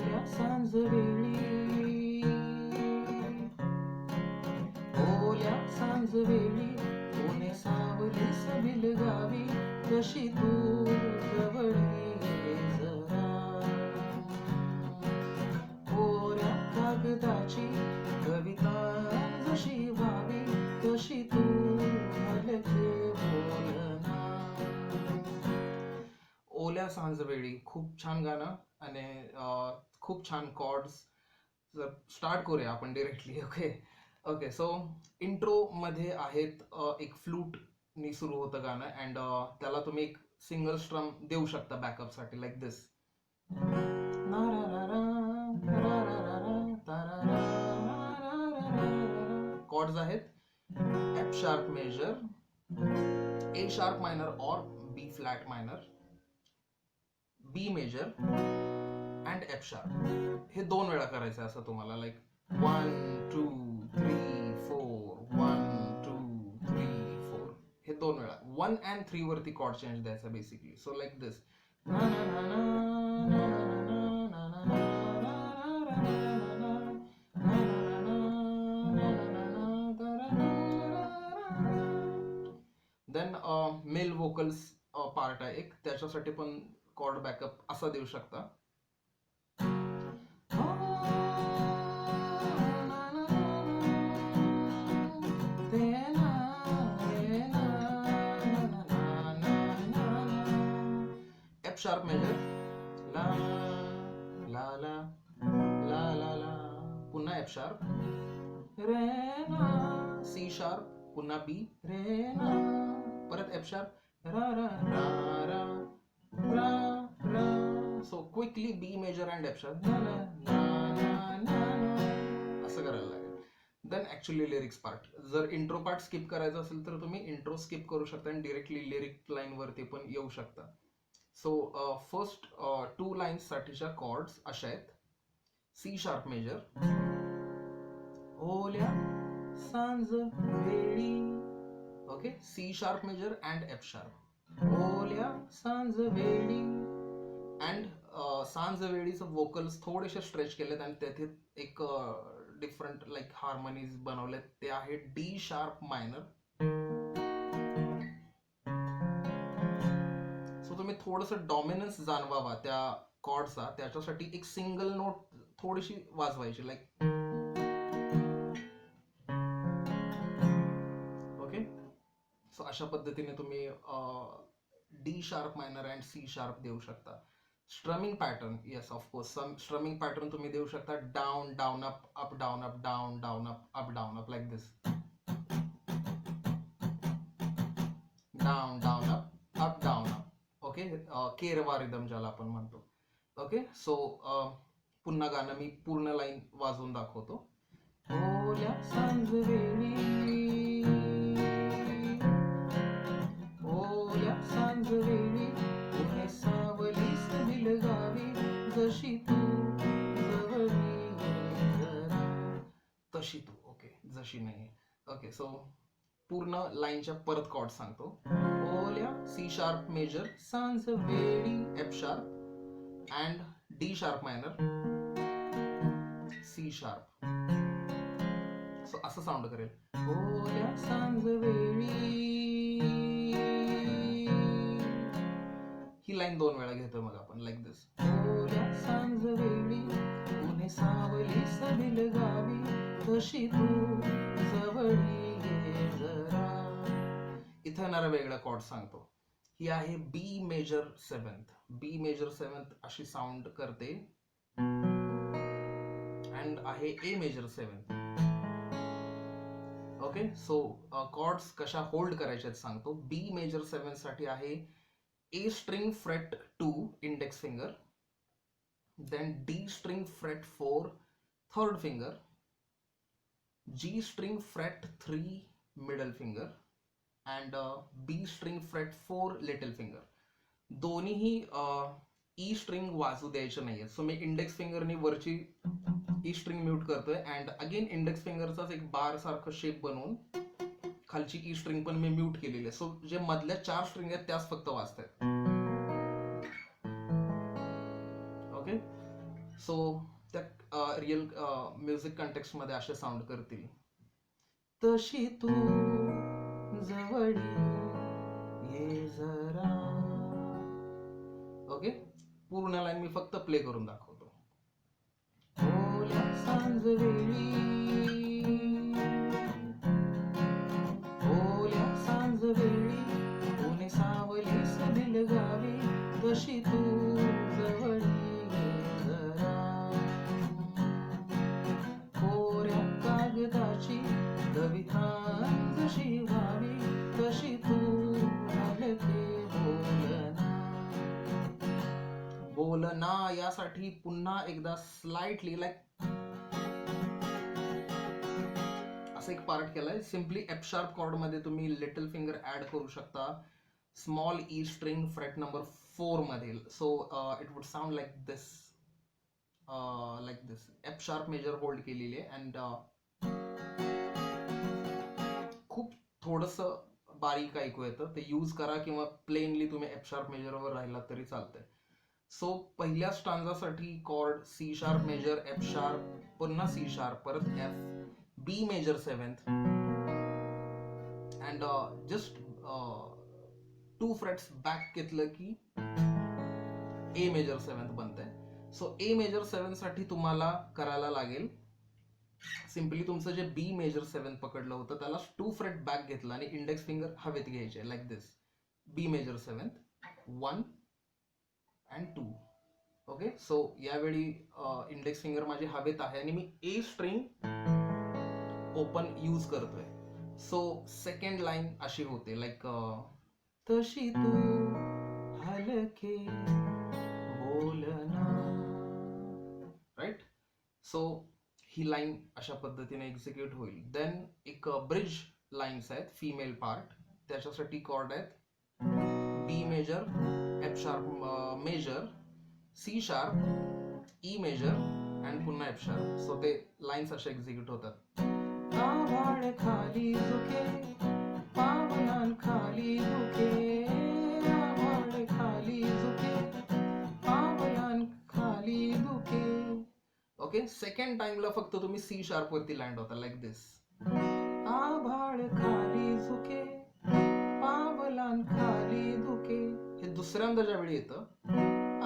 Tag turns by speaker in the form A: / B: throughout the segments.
A: ओल्या सांजवेळी, ओल्या सांजवेळी ऊने सावली सबिल गावी, कशी तू जवळी ये जरा. कोऱ्या कागदाची कविता जशी व्हावी, तशी तू हलके बोलना. ओल्या सांजवेळी खूप छान गाणं आणि खूप छान कॉर्ड्स. जर स्टार्ट करूया आपण directly. Okay okay. So intro मध्ये आहेत एक फ्लूट नी सुरू होतं गाणं अँड त्याला तुम्ही एक सिंगल स्ट्रम देऊ शकता बॅकअप साठी लाईक दिस. कॉर्ड्स आहेत F sharp major, A sharp minor और B flat minor, B major and F sharp. हे 2 वेळा करायचं असं तुम्हाला, लाईक 1 2 3 4 1 2 3 4. हे 2 वेळा 1 and 3 वरती कॉर्ड चेंज द्यायचा बेसिकली. सो लाईक दिस. देन मेल वोकल्स पार्ट आहे एक, त्याच्यासाठी पण कॉर्ड बॅकअप असा देऊ शकता. एफ शार्प मेजर, ला ला ला ला ला ला, पुन्हा एफ शार्प, रे ना, सी शार्प, पुन्हा बी, रे ना, परत एफ शार्प, रा रा रा रा रा रा. So quickly B major and F sharp, ना ना ना ना ना, असं करायला लागेल. Then actually lyrics part. जर इंट्रो पार्ट स्किप करायचा असेल तर तुम्ही इंट्रो स्किप करू शकता आणि डिरेक्टली लिरिक लाईन वरती पण येऊ शकता. सो फर्स्ट 2 लाईन्स साठीच्या कॉर्ड्स अशा आहेत. सी शार्प मेजर, ओल्या सांज वेळी. Okay, C sharp major and F sharp, ओल्या सांज वेळी. अँड सांज वेळीचं वोकल्स थोडेसे स्ट्रेच केलेत आणि तेथे एक डिफरंट लाईक हार्मोनीज बनवलेत. ते आहे डी शार्प मायनर. सो तुम्ही थोडस डॉमिनन्स जाणवावा त्या कॉर्डचा, त्याच्यासाठी एक सिंगल नोट थोडीशी वाजवायची, लाईक. ओके. सो अशा पद्धतीने तुम्ही D sharp minor and C sharp देऊ शकता. Strumming pattern, yes of course strumming pattern तुम्ही देऊ शकता. Down down up up down up down down up down up, like this. Down down up down up. Okay, Keherwa rhythm ज्याला आपण म्हणतो. Okay. So पुन्हा गाणं मी पूर्ण लाईन वाजवून दाखवतो. ओल्या सांजवेळी, ओल्या सांजवेळी ऊने सावली सबिल गावी, जशी तू जवळी ये जरा. तशी तू. ओके, जशी नाही. ओके. सो पूर्ण लाईनच्या परत कॉर्ड सांगतो. ओल्या सी शार्प मेजर, सांज वेळी F sharp and D sharp minor, C sharp. So असं साऊंड करेल. ओल्या सांज वेळी. ही लाईन 2 वेळा घेतो मग आपण, लाईक दिस. ओल्या सांज वेळी ऊने सावली सबिल गावी, तशी तू जवळी ये जरा. इथे येणारा वेगळा कॉर्ड सांगतो. ही आहे बी मेजर 7th. बी मेजर 7th अशी साऊंड करते अँड आहे A major 7th. Okay. So chords कशा होल्ड करायच्या सांगतो. बी मेजर 7 साठी आहे A string fret 2 index finger, then D string fret 4 third finger, G string fret 3 middle finger and B string fret 4 little finger. दोन्हीही E string वाजू द्यायचे नाहीये. So मी इंडेक्स फिंगरनी वरची ई स्ट्रिंग म्यूट करतोय अँड अगेन इंडेक्स फिंगरचाच एक बार सारखं शेप बनवून खालची ई स्ट्रिंग पण मी म्यूट केलेली आहे. सो जे मधल्या 4 स्ट्रिंग आहेत त्याच फक्त वाजतायत. ओके. सो त्या रिअल म्युझिक कंटेक्स्ट मध्ये असे साऊंड करतील. तशी तू जवळी ये जरा. ओके, पूर्ण लाईन मी फक्त प्ले करून दाखवतो. ओल्या सांजवेळी, ओल्या सांजवेळी, ऊने सावलीस दिलगावी, तशी तू जवळी ये जरा. कोऱ्या कागदाची कविता जशी व्हावी, तशी तू हलके बोलना. बोलना यासाठी पुन्हा एकदा स्लाइटली लाईक असं एक पार्ट केलाय. सिम्पली एफ शार्प कॉर्ड मध्ये तुम्ही लिटल फिंगर ऍड करू शकता small E string fret number 4 मधील. So it would sound like this, F sharp major hold केलेली आहे अँड खूप थोडस बारीक ऐकू येतं. ते यूज करा किंवा प्लेनली तुम्ही एफ शार्प मेजरवर राहिला तरी चालतंय. सो पहिल्या स्टांजासाठी chord C sharp major, F sharp, पुन्हा सी शार्प, परत F, B major 7th and just 2 frets back घेतलं की ए मेजर 7th बनतंय. सो ए मेजर 7 साठी तुम्हाला करायला लागेल सिम्पली तुमचं जे बी मेजर 7 पकडलं होतं त्याला 2 फ्रेट बॅक घेतलं आणि इंडेक्स फिंगर हवेत घ्यायचे like this. B major 7th 1 and 2. Okay, so यावेळी इंडेक्स फिंगर माझे हवेत आहे आणि मी ए स्ट्रिंग ओपन यूज करतोय. सो सेकंड लाईन अशी होते लाईक तशी तू हलके बोलना. राईट. सो ही लाईन अशा पद्धतीने एक्झिक्यूट होईल. देन एक ब्रिज लाईन्स आहेत फिमेल पार्ट, त्याच्यासाठी कॉर्ड आहेत B major, F sharp major, C sharp, E major and पुन्हा एफ शार्प. सो ते लाईन्स असे एक्झिक्यूट होतात. आभाळ खाली झुके, पावलां खाली झुके, आभाळ खाली झुके, पावलां खाली झुके. ओके, सेकंड टाइमला फक्त तुम्ही सी शार्प वरती लँड होता लाईक दिस. आभाळ खाली झुके, पावलां खाली झुके. हे दुसऱ्यांदा ज्यावेळी येतं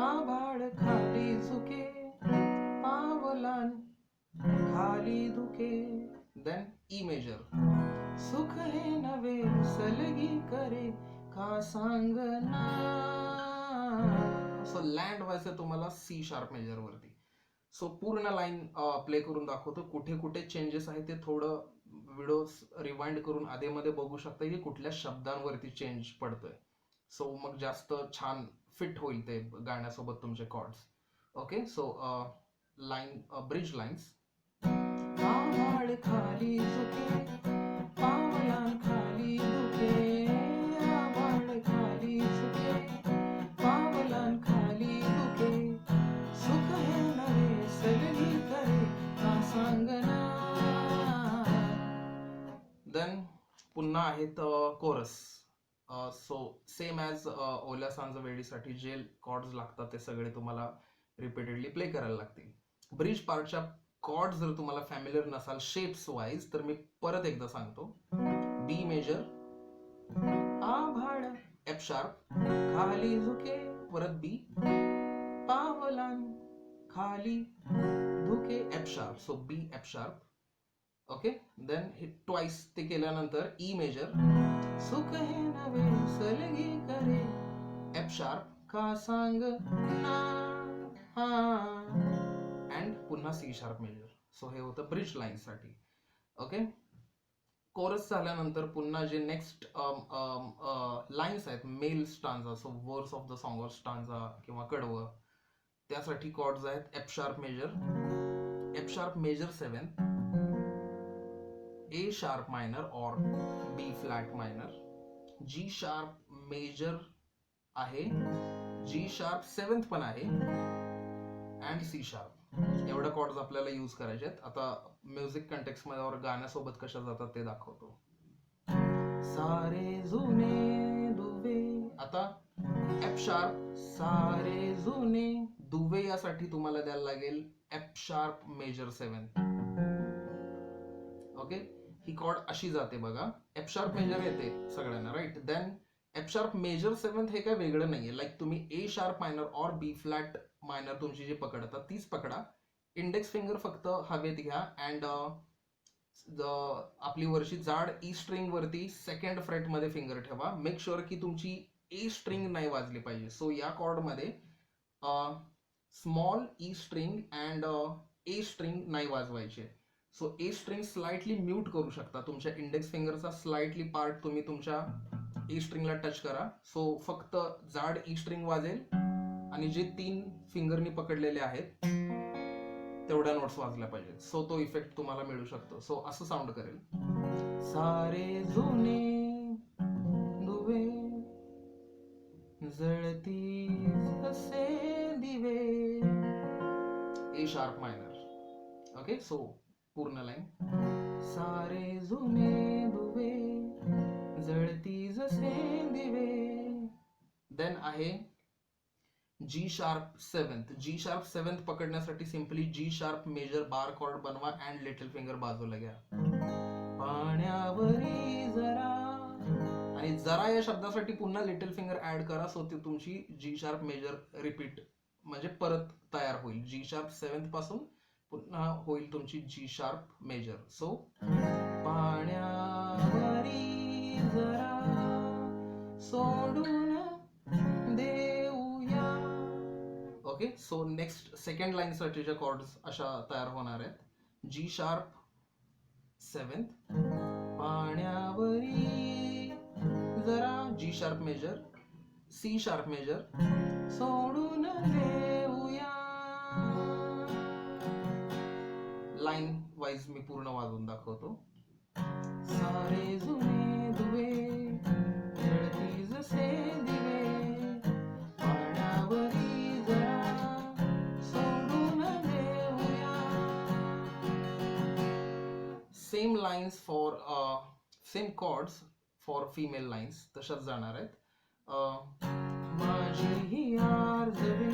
A: आभाळ खाली झुके, पावलां खाली झुके. Then E major. सुख हे नवे सलगी करे का सांगना. सो लँड व्हायचं तुम्हाला सी शार्प मेजर वरती. सो पूर्ण लाईन प्ले करून दाखवतो. कुठे कुठे चेंजेस आहे ते थोडं व्हिडिओ रिवाइंड करून आधीमध्ये बघू शकता की कुठल्या शब्दांवरती चेंज पडतोय. सो मग जास्त छान फिट होईल ते गाण्यासोबत तुमचे chords. Okay, so line bridge lines. आभाळ खाली झुके, पावलां खाली झुके, आभाळ खाली झुके, पावलां खाली झुके, सुख हे नवे सलगी करे का सांगना. देन पुन्हा आहेत कोरस. सो सेम ॲज ओल्या सांज वेळीसाठी जे कॉर्ड्स लागतात ते सगळे तुम्हाला रिपीटेडली प्ले करायला लागतील. ब्रिज पार्टच्या कॉर्ड जर तुम्हाला फॅमिलियर नसाल शेप्स वाईज तर मी परत एकदा सांगतो. बी मेजर, आभाळ, एफ शार्प, खाली झुके, परत बी, पावलां खाली झुके, एफ शार्प. सो बी एफ शार्प. ओके, देन हे ट्वाइस ते केल्यानंतर ई मेजर, सुख हे नवे सलगी करे, एफ शार्प का सांग ना, अँड पुन्हा सी शार्प मेजर. सो हे होतं ब्रिज लाईन साठी. ओके, कोरस झाल्यानंतर पुन्हा जे नेक्स्ट लाईन्स आहेत male stanza, so verse of the song or stanza किंवा कडवं, त्यासाठी कॉर्ड्स आहेत F sharp major, F sharp major 7th, A sharp minor और B flat minor, G sharp major आहे, जी शार्प 7th पण आहे and C sharp. एवढ्या chords आपल्याला यूज करायचे आहेत. आता म्युझिक कंटेक्स्ट मध्ये और गाण्यासोबत कशा जातात ते दाखवतो. सारे जुने दुवे. आता एफ शार्प, सारे जुने दुवे यासाठी तुम्हाला द्यायला लागेल एफ शार्प मेजर 7. ओके, ही कॉर्ड अशी जाते बघा. एफ शार्प मेजर येते सगळ्यांना, right. Then F sharp major 7 हे काय वेगळं नाहीये. लाईक तुम्ही ए शार्प मायनर और बी फ्लॅट मायनर तुमची जी पकडतात तीच पकडा. इंडेक्स फिंगर फक्त हवेत घ्या अँड आपली वरची जाड ई स्ट्रिंग वरती सेकंड फ्रेट मध्ये फिंगर ठेवा. मेक शुअर की तुमची ए स्ट्रिंग नाही वाजली पाहिजे. सो या कॉर्ड मध्ये small E string and a string नाही वाजवायचे. So a string slightly mute करू शकता. तुमच्या इंडेक्स फिंगरचा स्लाइटली पार्ट तुम्ही तुमच्या ई स्ट्रिंगला टच करा. सो फक्त जाड ई स्ट्रिंग वाजेल आणि जे 3 फिंगरनी पकडलेले आहेत तेवढ्या नोट्स वाजल्या पाहिजेत. सो तो इफेक्ट तुम्हाला मिळू शकतो. सो असं साऊंड करेल. सारे जुने दुवे जळती जसे दिवे, ए शार्प मायनर. ओके, सो पूर्ण लाईन. सारे जुने दुवे जळती जसे दिवे. देन आहे जी शार्प 7. जी शार्प 7 पकडण्यासाठी सिंपली जी शार्प मेजर बार कॉर्ड बनवा अँड लिटिल फिंगर बाजूला घ्या. पाण्यावरी जरा, आणि जरा या शब्दासाठी पुन्हा लिटिल फिंगर ऍड करा. सो ती तुमची जी शार्प मेजर रिपीट म्हणजे परत तयार होईल. जी शार्प 7 पासून पुन्हा होईल तुमची जी शार्प मेजर. सो पाण्यावरी जरा सोडून देऊया. Okay, so next second line साठीच्या कॉर्ड्स अशा तयार होणार आहेत. जी शार्प 7, पाण्यावरी जरा, G sharp major, C sharp major, सोडून देऊया. लाईन वाईज मी पूर्ण वाजवून दाखवतो. सारे जुने दुवे जळती जसे दिवे, पाण्यावरी जरा सोडून देऊया. Same lines for same chords for female lines तशाच जाणार आहेत. माझी ही आर्जवे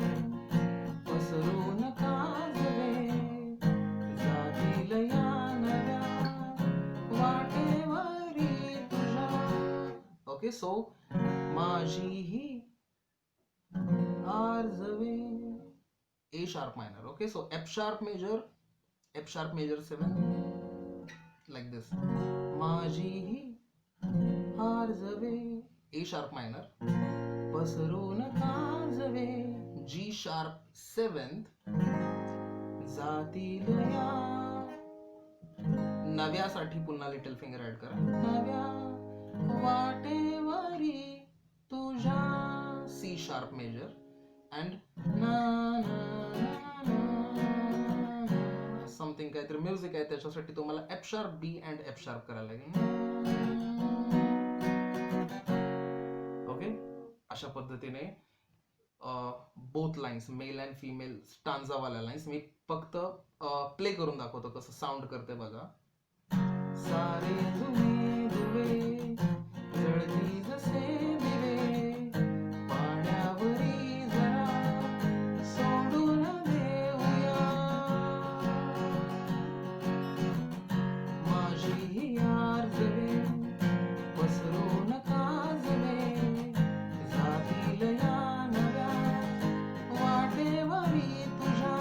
A: पसरून काजवे, जातील या नव्या वाटेवरी तुझ्या. ओके, सो माझी ही आर्जवे, A sharp minor. Okay, so F sharp major 7 like this. माझी ही आर्जवे, ए शार्प मायनर, पसरून काजवे, जी शार्प 7, जातील या नव्यासाठी पुन्हा लिटिल फिंगर ऍड करा. नव्या वाटेवरी तुझ्या, C sharp major and something काहीतरी म्युझिक आहे त्याच्यासाठी तुम्हाला F sharp B and F sharp करायला लागेल. ओके, अशा पद्धतीने both lines male and female स्टांजावाल्या लाईन्स मी फक्त प्ले करून दाखवतो कसं साऊंड करते बघा. सारे जुने दुवे जळती जसे दिवे, पाण्यावरी जरा सोडून देऊया. माझी ही आर्जवे पसरून काजवे, जातील या नव्या वाटेवरी तुझ्या.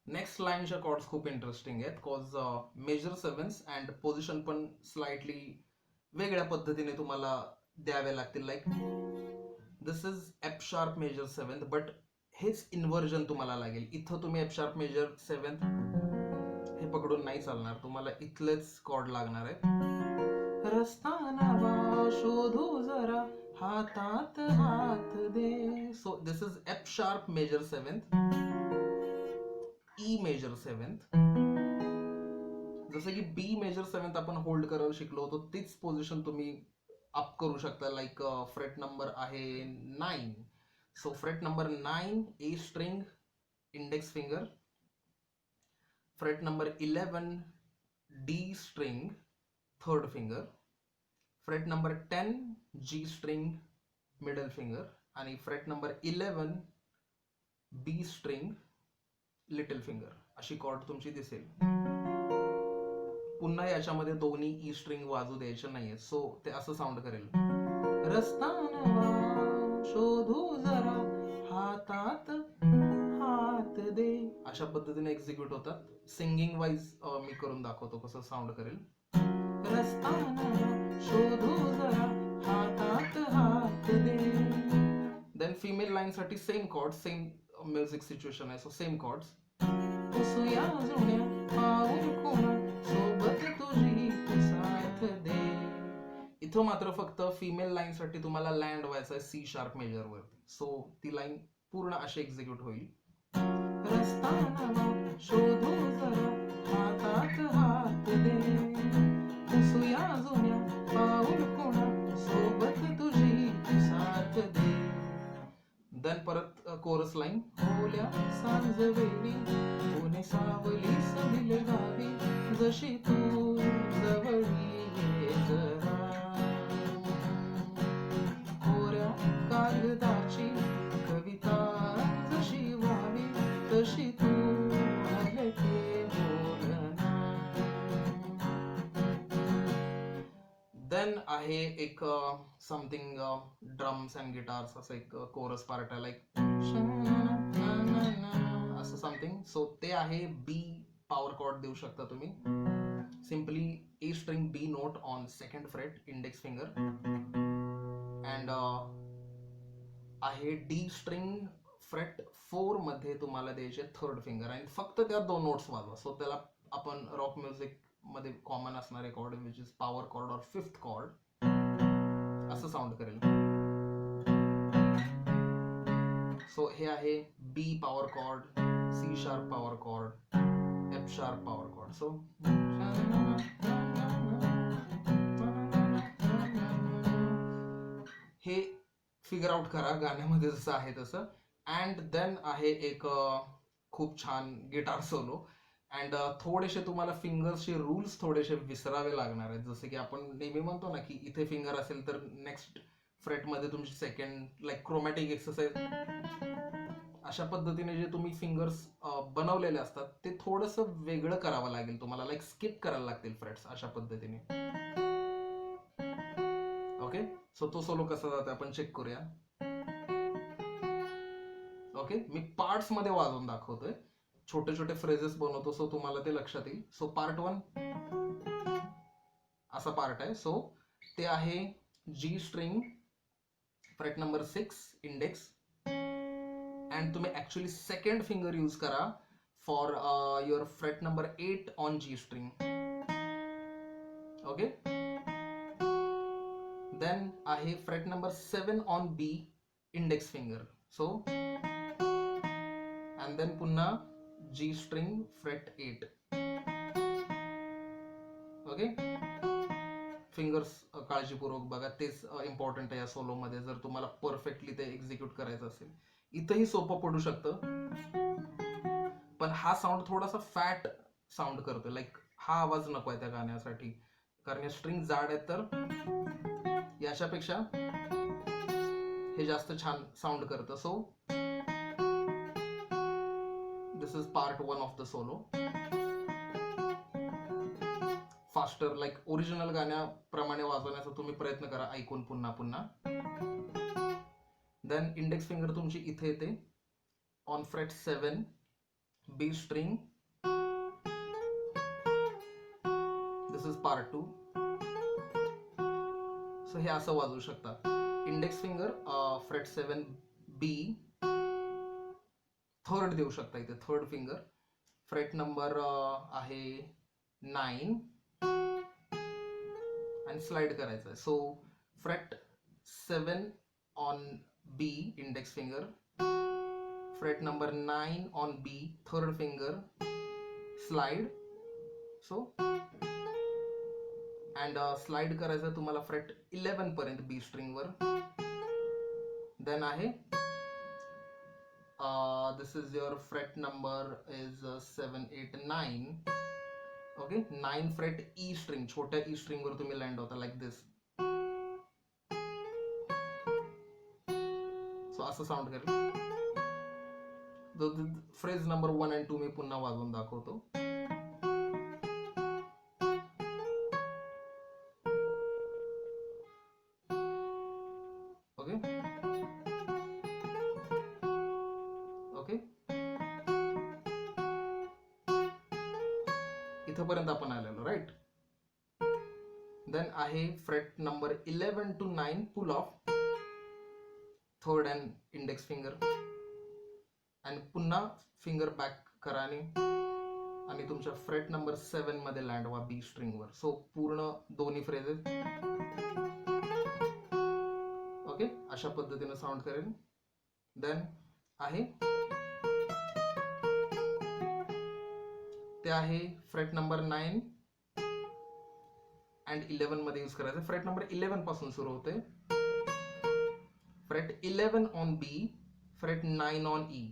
A: नेक्स्ट लाईनच्या कॉर्ड्स खूप इंटरेस्टिंग आहेत कॉज मेजर 7 अँड पोझिशन पण स्लाइटली वेगळ्या पद्धतीने तुम्हाला द्यावे लागतील. Like this is F sharp major 7 but हेच इन्व्हर्जन तुम्हाला लागेल. इथं तुम्ही एफ शार्प मेजर 7 हे पकडून नाही चालणार, तुम्हाला इथलेच कॉर्ड लागणार आहेत. रस्ता नवा शोधू जरा, हातात हात दे. So this is F sharp major 7, E major 7. जसं की बी मेजर 7 आपण होल्ड करायला शिकलो होतो तीच पोझिशन तुम्ही अप करू शकता. लाईक फ्रेट नंबर आहे 9. So freight number 9 a string index finger. Fret number 11 D string third finger. Fret number 10 G string middle finger आणि freight number 11 be string little finger अशी कॉर्ड तुमची दिसेल. पुन्हा याच्यामध्ये दोन्ही ई स्ट्रिंग वाजू द्यायचे नाहीये, सो ते असं साऊंड करेल. रस्ता नवा शोधू जरा हातात हात दे, अशा पद्धतीने एक्झिक्यूट होतात. सिंगिंग वाईज मी करून दाखवतो कसं साऊंड करेल. रस्ता नवा शोधू जरा हातात हात दे. देन फिमेल लाईन साठी same chord, same music situation आहे, सो सेम कॉर्ड्स. पुसूया जुन्या पाऊल खुणा सोबत तुझी साथ दे. इथं मात्र फक्त फिमेल लाईन साठी तुम्हाला लँड व्हायचं आहे सी शार्प मेजर वरती, सो ती लाईन पूर्ण अशी एक्झिक्यूट होईल. रस्ता नवा शोधू जरा हातात हात दे, पुसूया जुन्या पाऊल खुणा सोबत तुझी साथ दे. देन परत कोरस लाईन. ओल्या सांज वेळी कोणी सावली सविल गावी जशी तू जवळी ये जरा, कोऱ्या कागदाची कविता जशी व्हावी तशी तू हलके बोलना. देन आहे एक समथिंग ड्रम्स अँड गिटार्स असं एक कोरस पार्ट आहे, लाईक असं समथिंग. सो ते आहे बी पॉवर कॉर्ड देऊ शकता तुम्ही. Simply A string B note on second fret index finger and आहे डी स्ट्रिंग फ्रेट 4 मध्ये तुम्हाला द्यायचे थर्ड फिंगर आणि फक्त त्या 2 नोट्स वाजवा. सो त्याला आपण रॉक म्युझिक मध्ये कॉमन असणारे chord which is power chord और फिफ्थ कॉर्ड असं साऊंड करेल. सो हे आहे B power chord, C sharp power chord, F sharp power chord. So हे फिगर आउट करा गाण्यामध्ये जसं आहे तसं. अँड देन आहे एक खूप छान गिटार सोलो अँड थोडेसे तुम्हाला फिंगर्सचे रूल्स थोडेसे विसरावे लागणार आहेत. जसे की आपण नेहमी म्हणतो ना की इथे फिंगर असेल तर नेक्स्ट फ्रेटमध्ये तुमची सेकंड, लाईक क्रोमॅटिक एक्सरसाइज, अशा पद्धतीने जे तुम्ही फिंगर्स बनवलेले असतात ते थोडंसं वेगळं करावं लागेल तुम्हाला, लाईक स्किप करायला लागतील फ्रेट्स अशा पद्धतीने. ओके, सो तो सोलो कसा जातो आपण चेक करूया. ओके, मी पार्ट्स मध्ये वाजवून दाखवतोय, छोटे छोटे फ्रेजेस बनवतो, सो तुम्हाला ते लक्षात येईल. सो पार्ट 1 असा पार्ट आहे. सो ते आहे G string fret number 6 index and तुम्ही ऍक्च्युअली सेकंड फिंगर यूज करा for your fret number 8 on G string. Okay, then आहे fret number 7 on B index finger. So and then पुन्हा G string fret 8. Okay, fingers काळजीपूर्वक बघा, तेच important आहे या solo मध्ये जर तुम्हाला परफेक्टली ते एक्झिक्यूट करायचं असेल. इथंही सोपं पडू शकतं, पण हा साऊंड थोडासा फॅट साऊंड करतो, लाईक हा आवाज नको आहे त्या गाण्यासाठी, कारण या स्ट्रिंग जाड आहेत, तर याच्यापेक्षा हे जास्त छान साऊंड करतं. So this is part 1 of the solo. Faster, like original गाण्याप्रमाणे वाजवण्याचा तुम्ही प्रयत्न करा ऐकून पुन्हा पुन्हा. देन इंडेक्स फिंगर तुमची इथे येते on fret 7 B string. This is part 2. So हे असं वाजवू शकता. Index finger fret 7 B, third देऊ शकता इथे, थर्ड फिंगर फ्रेट नंबर आहे 9 आणि स्लाइड करायचं आहे. So fret 7 on B index finger, fret number 9 on B third finger, slide. So and slide करायचं तुम्हाला फ्रेट 11 पर्यंत बी स्ट्रिंग वर. देन आहे this is your fret number is 7, 8, 9. Okay, 9 fret E string, छोट्या E string वर तुम्ही land होता like this. So असं साऊंड करेल. फ्रेज नंबर 1 आणि 2 मी पुन्हा वाजवून दाखवतो. ओके ओके, इथपर्यंत आपण आलेलो राईट. देन आहे fret number 11 to 9 pull off third and index finger, आणि पुन्हा फिंगर बॅक करा आणि तुमच्या फ्रेट नंबर 7 मध्ये लँड व्हा बी स्ट्रिंग वर. सो पूर्ण दोन्ही फ्रेजेस ओके अशा पद्धतीने साऊंड करेल. देन आहे ते आहे फ्रेट नंबर 9 अँड 11 मध्ये यूज करायचं. फ्रेट नंबर 11 पासून सुरू होते. Fret 11 on B, fret 9 on E.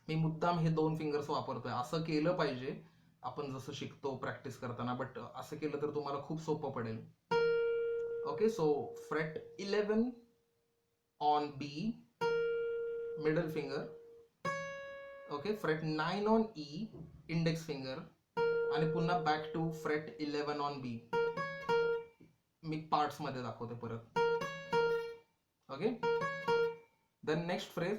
A: मी मुद्दाम हे दोन फिंगर्स वापरतोय. असं केलं पाहिजे आपण जसं शिकतो प्रॅक्टिस करताना, बट असं केलं तर तुम्हाला खूप सोपं पडेल. Okay, so fret 11 on B, middle finger. Okay, fret 9 on E, index finger, आणि पुन्हा back to fret 11 on B. मी पार्ट्स मध्ये दाखवते परत. ओके, देन नेक्स्ट फ्रेज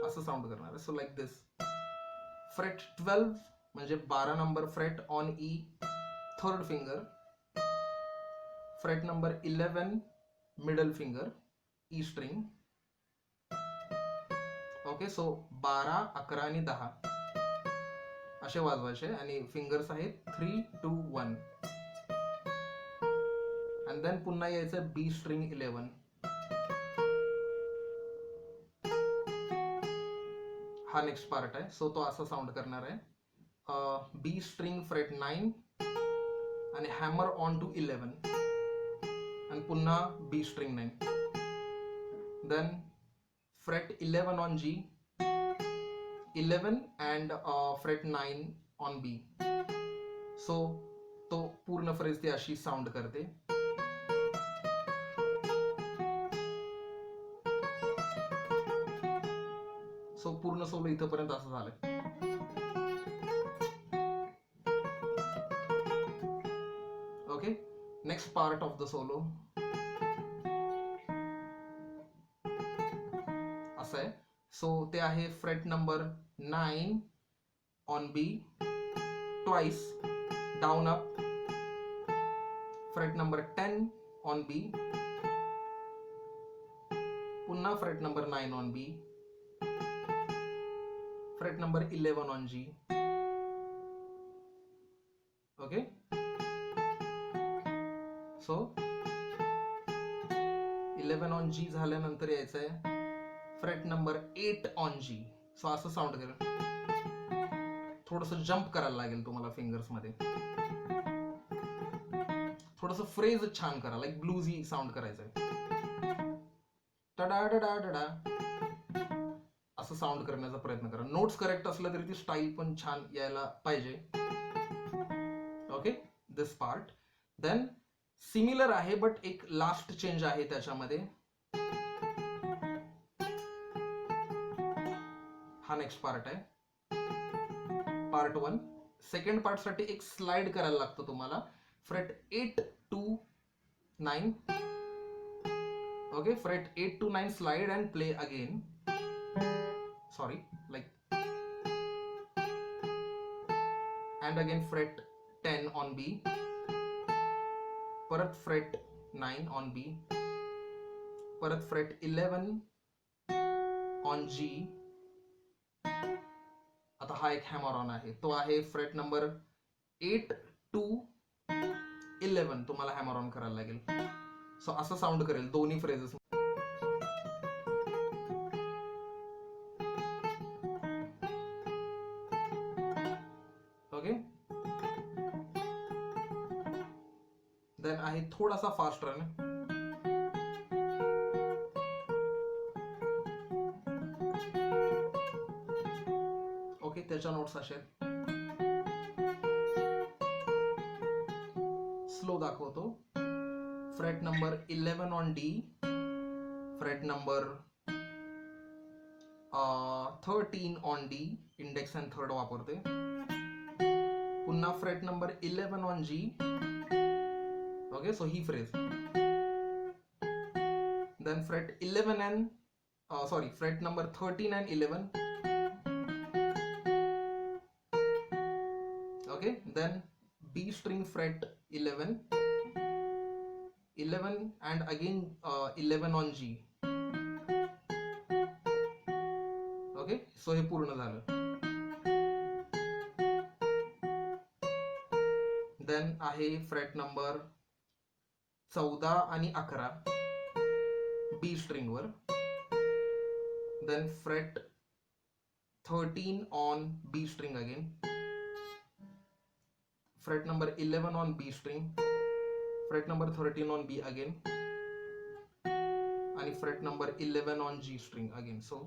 A: असं साऊंड करणार आहे. So like this. फ्रेट 12 म्हणजे 12 number fret on E, third finger. Fret number 11 middle finger, E string. Okay, so 12, 11 आणि 10 असे वाजवायचे, आणि फिंगर्स आहेत 3, 2, 1. अँड देन पुन्हा यायचं बी स्ट्रिंग 11. हा नेक्स्ट पार्ट आहे. सो तो असा साऊंड करणार आहे. बी स्ट्रिंग फ्रेट 9 आणि हॅमर ऑन टू 11, आणि पुन्हा B string 9. Then fret 11 on G, 11 and fret 9 on B. So तो पूर्ण फ्रेज ती अशी साऊंड करते. सो पूर्ण सोलो इथपर्यंत असं झालंय. Okay, next part of the solo असं आहे. सो ते आहे fret number 9 on B, twice down up. Fret number 10 on B, पुन्हा fret number 9 on B, fret number 11 on G. Okay, so 11 on G झाल्यानंतर यायचं आहे fret number 8 on G. So असं sound करेल. थोडस जंप करायला लागेल तुम्हाला फिंगर्स मध्ये. थोडस फ्रेज छान करा, लाईक ब्लूजी साऊंड करायचंय. टडा डडा डडा असं साऊंड करण्याचा प्रयत्न करा. नोट्स करेक्ट असलं तरी ती स्टाईल पण छान यायला पाहिजे. Okay, this part. Then similar आहे, बट एक लास्ट चेंज आहे त्याच्यामध्ये. हा नेक्स्ट पार्ट आहे, पार्ट 1. सेकंड पार्ट साठी एक स्लाइड करायला लागतं तुम्हाला. Fret 8 to 9. Okay, fret 8 to 9 slide and play again. Sorry, like, and again fret 10 on B, परत फ्रेट 9 ऑन बी, परत फ्रेट 11 ऑन जी. आता हा एक हॅमर ऑन आहे, तो आहे फ्रेट नंबर 8 to 11. तुम्हाला हॅमर ऑन करायला लागेल. सो असं साऊंड करेल दोन्ही फ्रेजेस. ओके, देन आहे थोडासा फास्ट रन. ओके, त्याच्या नोट्स असे स्लो दाखवतो. Fret number 11 on D, fret number 13 on D, index and third वापरते. पुन्हा fret number 11 on G. Okay, so ही phrase. Then fret 11 and fret number 13 and 11. Okay, then B string fret 11 and again 11 on G. Okay, so हे पूर्ण झालं. Then आहे fret number 14 आणि 11 B string वर. Then fret 13 on B string again. Fret number 11 on B string, fret number 13 on B again, and fret number 11 on G string again. So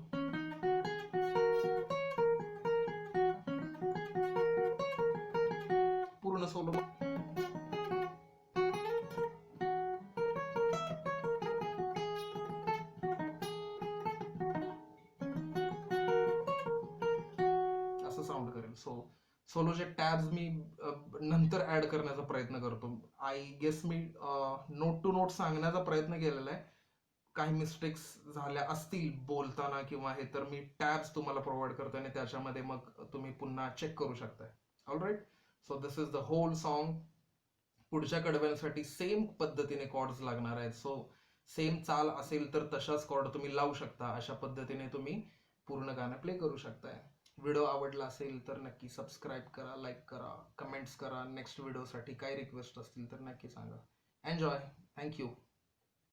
A: पूर्ण solo. असं sound करेल. सोलोचे tabs मी नंतर add करण्याचा प्रयत्न करतो. आय गेस मी नोट टू नोट सांगण्याचा प्रयत्न केलेला आहे. काही मिस्टेक्स झाल्या असतील बोलताना किंवा हे, तर मी टॅब्स तुम्हाला प्रोव्हाइड करतो आणि त्याच्यामध्ये मग तुम्ही पुन्हा चेक करू शकताय. Alright, so this is the whole song. पुढच्या कडव्यांसाठी सेम पद्धतीने कॉर्ड्स लागणार आहेत. सो सेम चाल असेल तर तशाच कॉर्ड तुम्ही लावू शकता. अशा पद्धतीने तुम्ही पूर्ण गाणं प्ले करू शकताय. व्हिडिओ आवडला असेल तर नक्की सबस्क्राईब करा, लाईक करा, कमेंट्स करा. नेक्स्ट व्हिडिओसाठी काही रिक्वेस्ट असतील तर नक्की सांगा. एन्जॉय. थँक्यू.